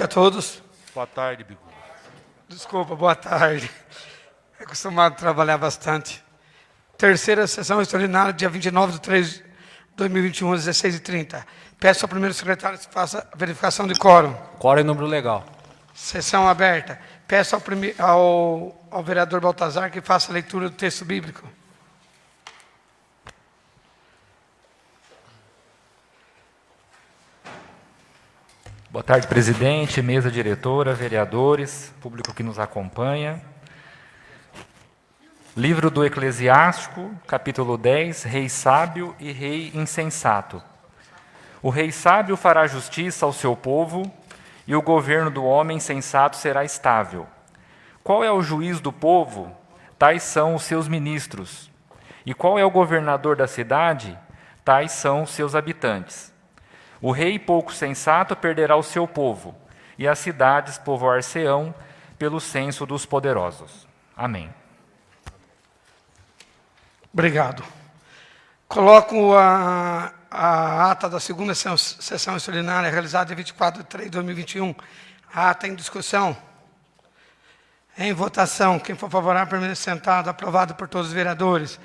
a todos. Boa tarde, Bigu. Desculpa, boa tarde. É acostumado a trabalhar bastante. Terceira sessão extraordinária, dia 29/3/2021, às 16h30. Peço ao primeiro secretário que faça a verificação de quórum. Quórum e número legal. Sessão aberta. Peço ao vereador Baltazar que faça a leitura do texto bíblico. Boa tarde, presidente, mesa diretora, vereadores, público que nos acompanha. Livro do Eclesiástico, capítulo 10, Rei sábio e rei insensato. O rei sábio fará justiça ao seu povo, e o governo do homem sensato será estável. Qual é o juiz do povo? Tais são os seus ministros. E qual é o governador da cidade? Tais são os seus habitantes. O rei pouco sensato perderá o seu povo, e as cidades povoar-se-ão pelo censo dos poderosos. Amém. Obrigado. Coloco a ata da segunda sessão extraordinária, realizada dia 24/3/2021. A ata em discussão. Em votação. Quem for favorável, permaneça sentado. Aprovado por todos os vereadores.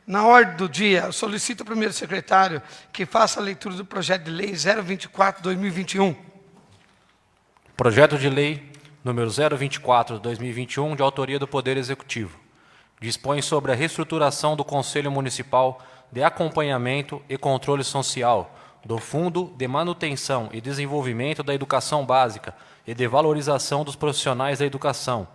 Na ordem do dia, eu solicito ao primeiro secretário que faça a leitura do projeto de lei 024/2021. Projeto de lei número 024/2021, de autoria do Poder Executivo. Dispõe sobre a reestruturação do Conselho Municipal de Acompanhamento e Controle Social do Fundo de Manutenção e Desenvolvimento da Educação Básica e de Valorização dos Profissionais da Educação,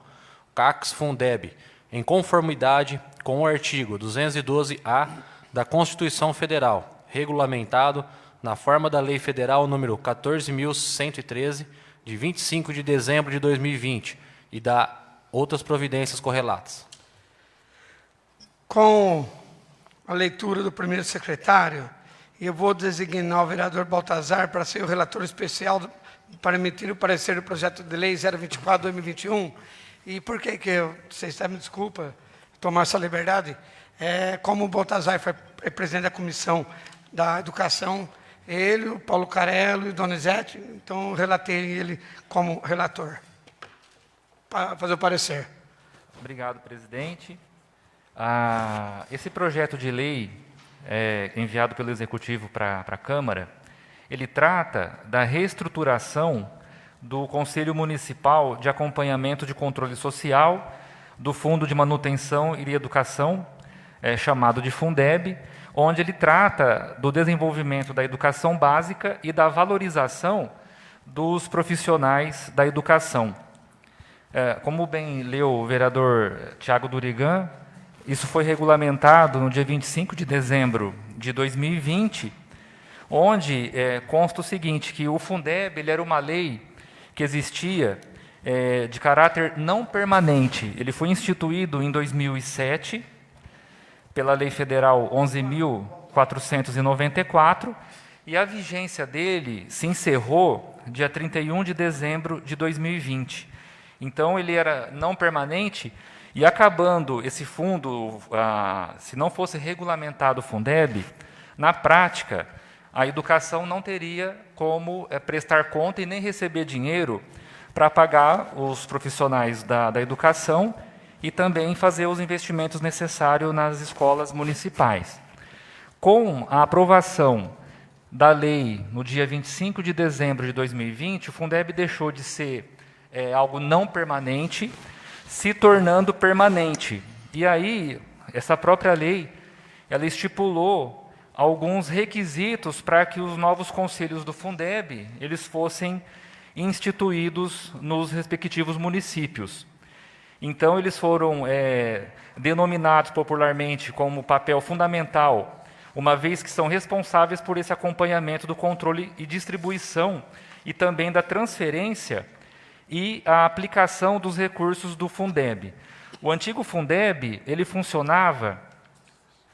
CACS-Fundeb, em conformidade com o artigo 212-A da Constituição Federal, regulamentado na forma da Lei Federal número 14.113, de 25 de dezembro de 2020, e da outras providências correlatas. Com a leitura do primeiro secretário, eu vou designar o vereador Baltazar para ser o relator especial para emitir o parecer do projeto de lei 024/2021. E por que vocês me desculpa tomar essa liberdade? Como o Baltazar foi presidente da Comissão da Educação, ele, o Paulo Carello e o Donizete, então eu relatei ele como relator, para fazer o parecer. Obrigado, presidente. Esse projeto de lei, enviado pelo Executivo para a Câmara, ele trata da reestruturação do Conselho Municipal de Acompanhamento de Controle Social, do Fundo de Manutenção e Educação, chamado de Fundeb, onde ele trata do desenvolvimento da educação básica e da valorização dos profissionais da educação. Como bem leu o vereador Tiago Durigan, isso foi regulamentado no dia 25 de dezembro de 2020, onde consta o seguinte, que o Fundeb ele era uma lei que existia de caráter não permanente. Ele foi instituído em 2007, pela Lei Federal 11.494, e a vigência dele se encerrou dia 31 de dezembro de 2020. Então, ele era não permanente, e acabando esse fundo, se não fosse regulamentado o Fundeb, na prática, a educação não teria como prestar conta e nem receber dinheiro para pagar os profissionais da educação e também fazer os investimentos necessários nas escolas municipais. Com a aprovação da lei no dia 25 de dezembro de 2020, o Fundeb deixou de ser algo não permanente, se tornando permanente. E aí, essa própria lei, ela estipulou alguns requisitos para que os novos conselhos do Fundeb eles fossem instituídos nos respectivos municípios. Então, eles foram denominados popularmente como papel fundamental, uma vez que são responsáveis por esse acompanhamento do controle e distribuição e também da transferência e a aplicação dos recursos do Fundeb. O antigo Fundeb, ele funcionava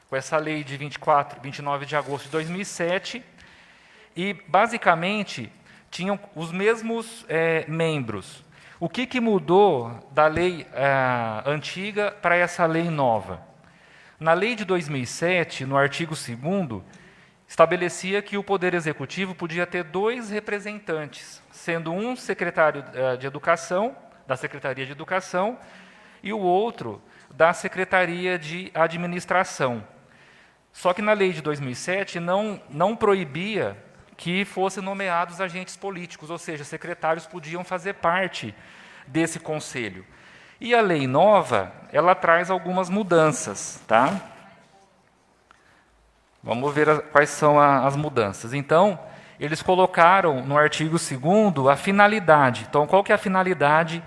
com essa lei de 29 de agosto de 2007, e, basicamente, tinham os mesmos membros. O que mudou da lei antiga para essa lei nova? Na lei de 2007, no artigo 2º, estabelecia que o Poder Executivo podia ter 2 representantes, sendo um secretário de Educação, da Secretaria de Educação, e o outro da Secretaria de Administração. Só que na lei de 2007 não proibia que fossem nomeados agentes políticos, ou seja, secretários podiam fazer parte desse conselho. E a lei nova, ela traz algumas mudanças, tá? Vamos ver quais são as mudanças. Então, eles colocaram no artigo 2º a finalidade. Então, qual que é a finalidade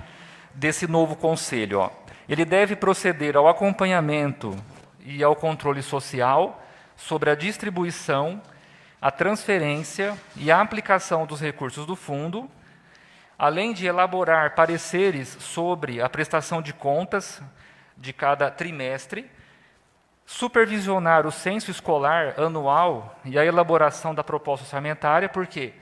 desse novo conselho? Ó? Ele deve proceder ao acompanhamento e ao controle social sobre a distribuição, a transferência e a aplicação dos recursos do fundo, além de elaborar pareceres sobre a prestação de contas de cada trimestre, supervisionar o censo escolar anual e a elaboração da proposta orçamentária, porque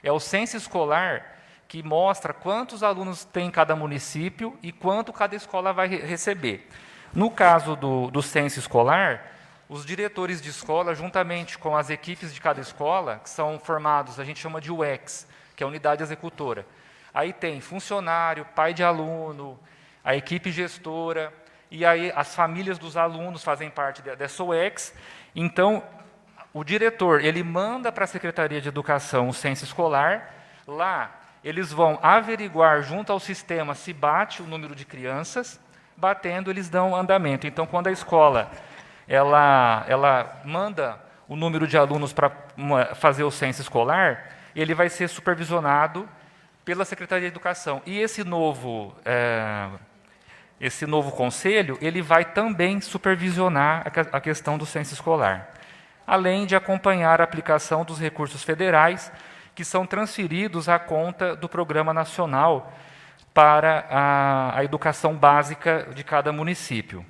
é o censo escolar que mostra quantos alunos tem cada município e quanto cada escola vai receber. No caso do censo escolar, os diretores de escola, juntamente com as equipes de cada escola, que são formados, a gente chama de UEX, que é a unidade executora. Aí tem funcionário, pai de aluno, a equipe gestora, e aí as famílias dos alunos fazem parte dessa UEX. Então, o diretor ele manda para a Secretaria de Educação o censo escolar, lá eles vão averiguar junto ao sistema se bate o número de crianças, batendo eles dão andamento. Então, quando a escola ela manda o número de alunos para fazer o censo escolar, ele vai ser supervisionado pela Secretaria de Educação. E esse novo conselho, ele vai também supervisionar a questão do censo escolar, além de acompanhar a aplicação dos recursos federais que são transferidos à conta do Programa Nacional para a educação básica de cada município.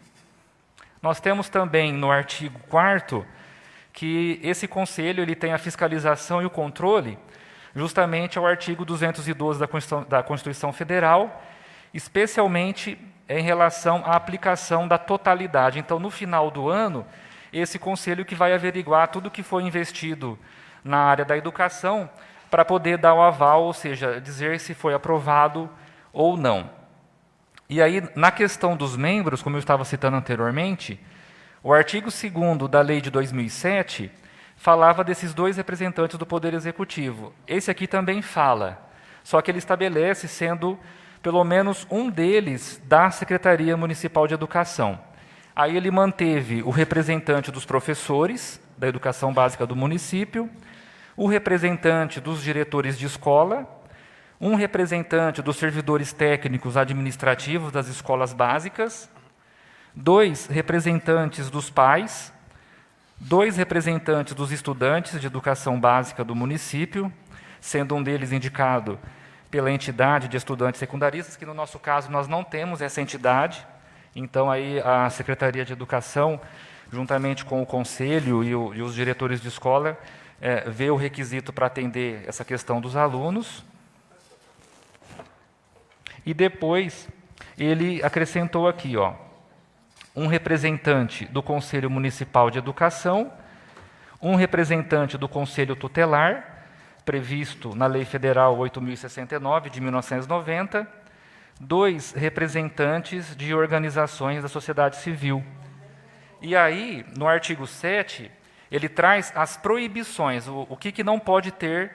Nós temos também no artigo 4º que esse conselho ele tem a fiscalização e o controle justamente ao artigo 212 da Constituição Federal, especialmente em relação à aplicação da totalidade. Então, no final do ano, esse conselho que vai averiguar tudo que foi investido na área da educação para poder dar o aval, ou seja, dizer se foi aprovado ou não. E aí, na questão dos membros, como eu estava citando anteriormente, o artigo 2º da lei de 2007 falava desses 2 representantes do Poder Executivo. Esse aqui também fala, só que ele estabelece sendo pelo menos um deles da Secretaria Municipal de Educação. Aí ele manteve o representante dos professores da educação básica do município, o representante dos diretores de escola, um representante dos servidores técnicos administrativos das escolas básicas, 2 representantes dos pais, 2 representantes dos estudantes de educação básica do município, sendo um deles indicado pela entidade de estudantes secundaristas, que no nosso caso nós não temos essa entidade, então aí a Secretaria de Educação, juntamente com o Conselho e os diretores de escola, vê o requisito para atender essa questão dos alunos. E depois ele acrescentou aqui, ó, um representante do Conselho Municipal de Educação, um representante do Conselho Tutelar, previsto na Lei Federal 8.069, de 1990, 2 representantes de organizações da sociedade civil. E aí, no artigo 7, ele traz as proibições, o que não pode ter,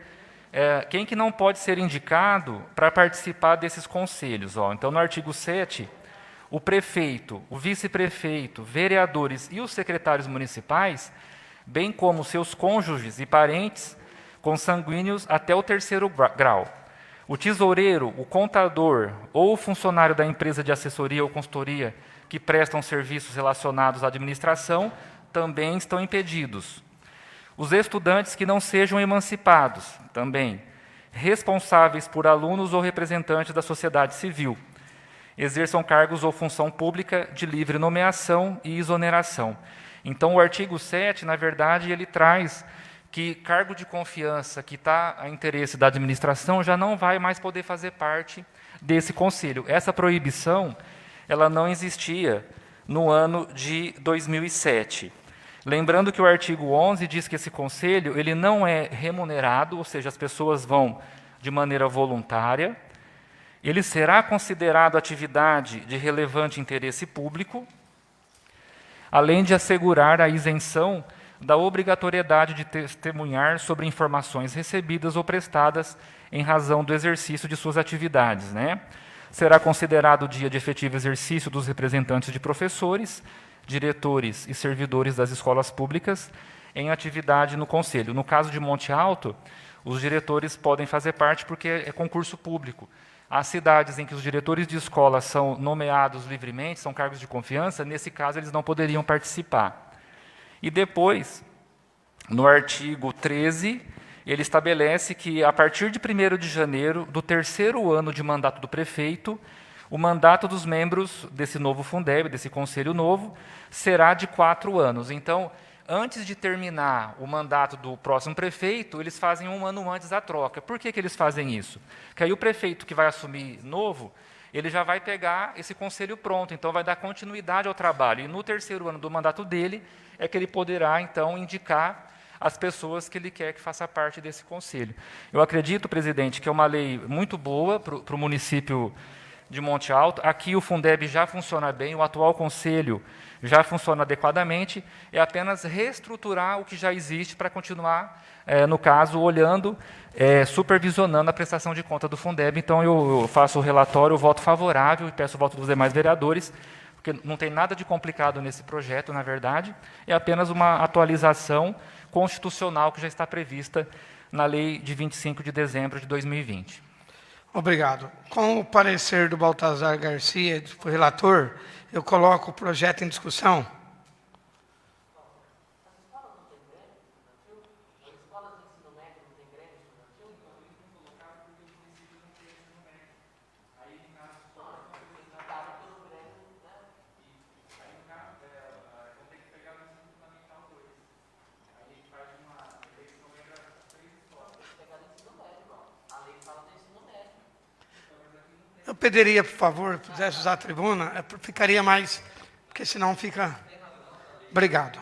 quem que não pode ser indicado para participar desses conselhos. Ó. Então, no artigo 7, o prefeito, o vice-prefeito, vereadores e os secretários municipais, bem como seus cônjuges e parentes consanguíneos até o 3º grau. O tesoureiro, o contador ou o funcionário da empresa de assessoria ou consultoria que prestam serviços relacionados à administração também estão impedidos. Os estudantes que não sejam emancipados, também. Responsáveis por alunos ou representantes da sociedade civil. Exerçam cargos ou função pública de livre nomeação e exoneração. Então, o artigo 7, na verdade, ele traz que cargo de confiança que está a interesse da administração já não vai mais poder fazer parte desse conselho. Essa proibição ela não existia no ano de 2007. Lembrando que o artigo 11 diz que esse conselho ele não é remunerado, ou seja, as pessoas vão de maneira voluntária. Ele será considerado atividade de relevante interesse público, além de assegurar a isenção da obrigatoriedade de testemunhar sobre informações recebidas ou prestadas em razão do exercício de suas atividades, né? Será considerado o dia de efetivo exercício dos representantes de professores, diretores e servidores das escolas públicas em atividade no Conselho. No caso de Monte Alto, os diretores podem fazer parte porque é concurso público. Há cidades em que os diretores de escola são nomeados livremente, são cargos de confiança, nesse caso eles não poderiam participar. E depois, no artigo 13, ele estabelece que, a partir de 1º de janeiro do 3º ano de mandato do prefeito, o mandato dos membros desse novo Fundeb, desse conselho novo, será de 4 anos. Então, antes de terminar o mandato do próximo prefeito, eles fazem 1 ano antes a troca. Por que eles fazem isso? Porque aí o prefeito que vai assumir novo, ele já vai pegar esse conselho pronto, então vai dar continuidade ao trabalho. E no 3º ano do mandato dele, é que ele poderá, então, indicar as pessoas que ele quer que faça parte desse conselho. Eu acredito, presidente, que é uma lei muito boa para o município de Monte Alto. Aqui o Fundeb já funciona bem, o atual conselho já funciona adequadamente, é apenas reestruturar o que já existe para continuar, no caso, olhando, supervisionando a prestação de conta do Fundeb. Então, eu faço o relatório, o voto favorável, e peço o voto dos demais vereadores, porque não tem nada de complicado nesse projeto, na verdade, é apenas uma atualização constitucional que já está prevista na lei de 25 de dezembro de 2020. Obrigado. Com o parecer do Baltazar Garcia, do relator, eu coloco o projeto em discussão. Eu pediria, por favor, que pudesse usar a tribuna, ficaria mais, porque senão fica... Obrigado.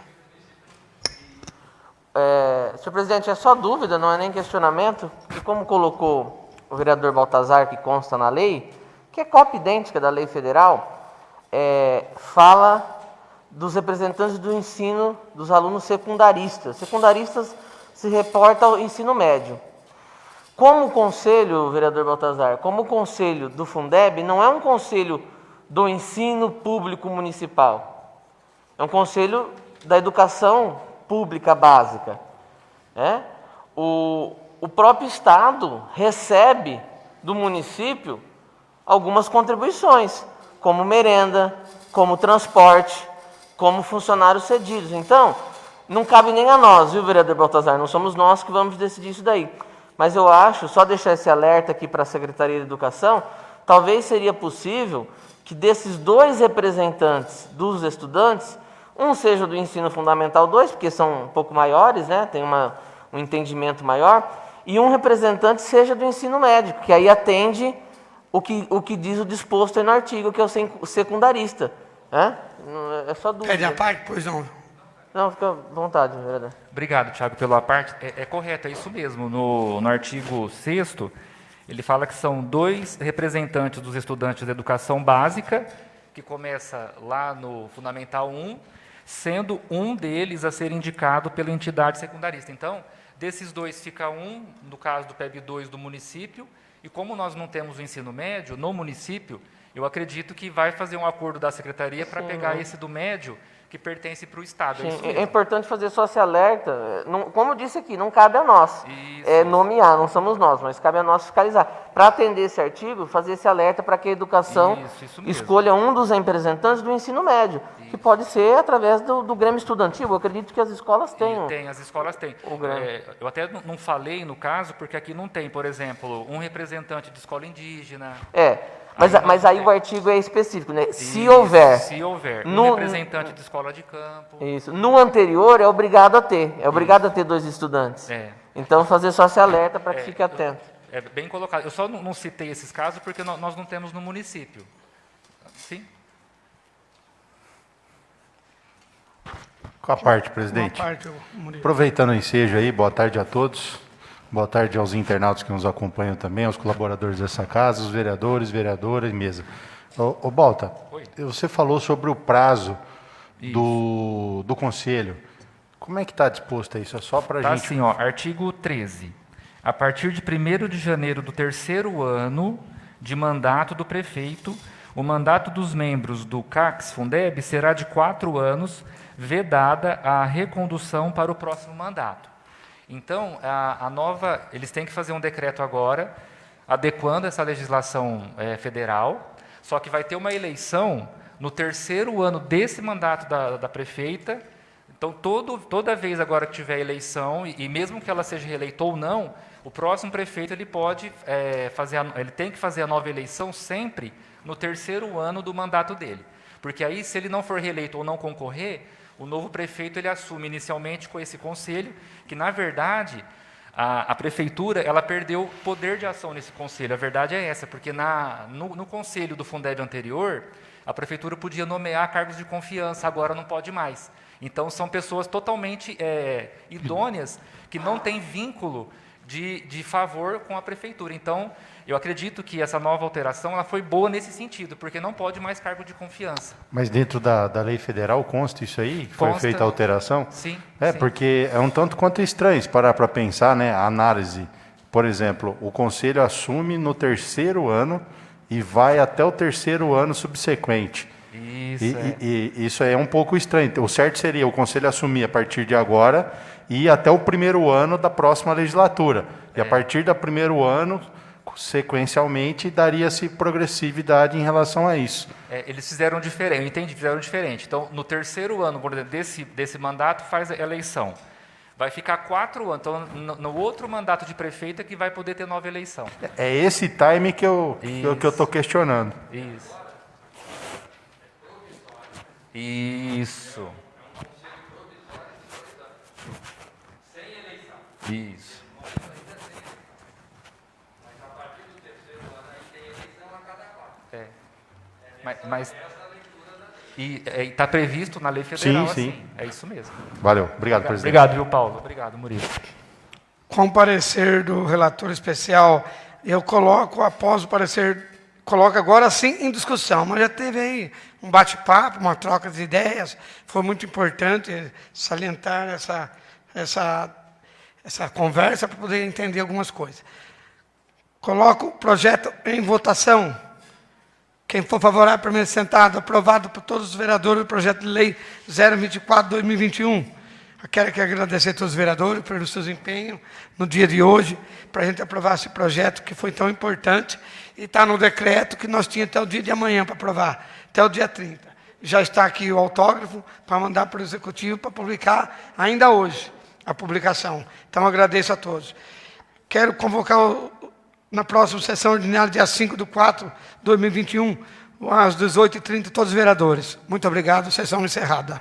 Senhor presidente, é só dúvida, não é nem questionamento, e como colocou o vereador Baltazar, que consta na lei, que é cópia idêntica da lei federal, fala dos representantes do ensino dos alunos secundaristas. Secundaristas se reporta ao ensino médio. Como o conselho, vereador Baltazar, como o conselho do Fundeb não é um conselho do ensino público municipal, é um conselho da educação pública básica. O próprio Estado recebe do município algumas contribuições, como merenda, como transporte, como funcionários cedidos. Então, não cabe nem a nós, viu, vereador Baltazar, não somos nós que vamos decidir isso daí. Mas eu acho, só deixar esse alerta aqui para a Secretaria de Educação, talvez seria possível que desses 2 representantes dos estudantes, um seja do ensino fundamental 2, porque são um pouco maiores, né, tem um entendimento maior, e um representante seja do ensino médio, que aí atende o que diz o disposto aí no artigo, que é o secundarista. É só dúvida. Pede a parte? Pois não. Não, fica à vontade, vereador. Obrigado, Thiago, pela parte. É correto, é isso mesmo. No artigo 6º, ele fala que são 2 representantes dos estudantes de educação básica, que começa lá no Fundamental 1, sendo um deles a ser indicado pela entidade secundarista. Então, desses 2 fica um, no caso do PEB 2 do município, e como nós não temos o ensino médio no município, eu acredito que vai fazer um acordo da secretaria para pegar esse do médio, que pertence para o Estado. Sim, é isso mesmo. é importante fazer só esse alerta. Como eu disse aqui, não cabe a nós nomear, não somos nós, mas cabe a nós fiscalizar. Para atender esse artigo, fazer esse alerta para que a educação Isso mesmo. escolha um dos representantes do ensino médio, que pode ser através do Grêmio Estudantil. Eu acredito que as escolas tenham. Tem, as escolas têm. O Grêmio. Eu até não falei no caso, porque aqui não tem, por exemplo, um representante de escola indígena. Mas aí o artigo é específico, né? Se houver. Se houver. Um representante de escola de campo. Isso. No anterior é obrigado a ter. É obrigado a ter 2 estudantes. Então fazer só esse alerta para que fique atento. É bem colocado. Eu só não citei esses casos porque nós não temos no município. Sim? Com a parte, presidente. Uma parte, Murilo. Aproveitando o ensejo aí, boa tarde a todos. Boa tarde aos internautas que nos acompanham também, aos colaboradores dessa casa, os vereadores, vereadoras e mesa. Ô Balta, você falou sobre o prazo do conselho. Como é que está disposto isso? É só para a Tá gente... assim, ó, artigo 13. A partir de 1º de janeiro do 3º ano de mandato do prefeito, o mandato dos membros do CACS Fundeb será de 4 anos, vedada a recondução para o próximo mandato. Então, eles têm que fazer um decreto agora, adequando essa legislação federal, só que vai ter uma eleição no 3º ano desse mandato da prefeita. Então, toda vez agora que tiver eleição, e mesmo que ela seja reeleita ou não, o próximo prefeito ele pode ele tem que fazer a nova eleição sempre no 3º ano do mandato dele. Porque aí, se ele não for reeleito ou não concorrer, o novo prefeito ele assume inicialmente com esse conselho, que na verdade a prefeitura ela perdeu poder de ação nesse conselho. A verdade é essa, porque no conselho do Fundeb anterior, a prefeitura podia nomear cargos de confiança, agora não pode mais. Então, são pessoas totalmente idôneas, que não têm vínculo de favor com a prefeitura. Então, eu acredito que essa nova alteração ela foi boa nesse sentido, porque não pode mais cargo de confiança. Mas dentro da lei federal consta isso aí? Foi Consta. feita a alteração? Sim. É, sim. porque é um tanto quanto estranho se parar para pensar, né? A análise, por exemplo, o conselho assume no 3º ano e vai até o 3º ano subsequente. Isso, E isso é um pouco estranho. O certo seria o conselho assumir a partir de agora e ir até o 1º ano da próxima legislatura. E a partir do 1º ano, sequencialmente, daria-se progressividade em relação a isso. Eles fizeram diferente, eu entendi, fizeram diferente. Então, no 3º ano, por exemplo, desse mandato, faz a eleição. Vai ficar 4 anos. Então, no outro mandato de prefeito é que vai poder ter nova eleição. É esse time que eu estou questionando. Isso. Isso. Isso. Mas está previsto na lei federal, Sim, sim. assim. É isso mesmo. Valeu. Obrigado, presidente. Obrigado, viu, Paulo? Obrigado, Murilo. Com o parecer do relator especial, eu coloco, após o parecer, coloco agora sim em discussão, mas já teve aí um bate-papo, uma troca de ideias, foi muito importante salientar essa conversa para poder entender algumas coisas. Coloco o projeto em votação. Quem for favorável, primeiro sentado, aprovado por todos os vereadores, o projeto de lei 024/2021. Eu quero aqui agradecer a todos os vereadores pelo seu empenho no dia de hoje, para a gente aprovar esse projeto que foi tão importante e está no decreto que nós tínhamos até o dia de amanhã para aprovar, até o dia 30. Já está aqui o autógrafo para mandar para o Executivo para publicar ainda hoje a publicação. Então, agradeço a todos. Quero convocar na próxima sessão ordinária, dia 5/4/2021, às 18h30, todos os vereadores. Muito obrigado, sessão encerrada.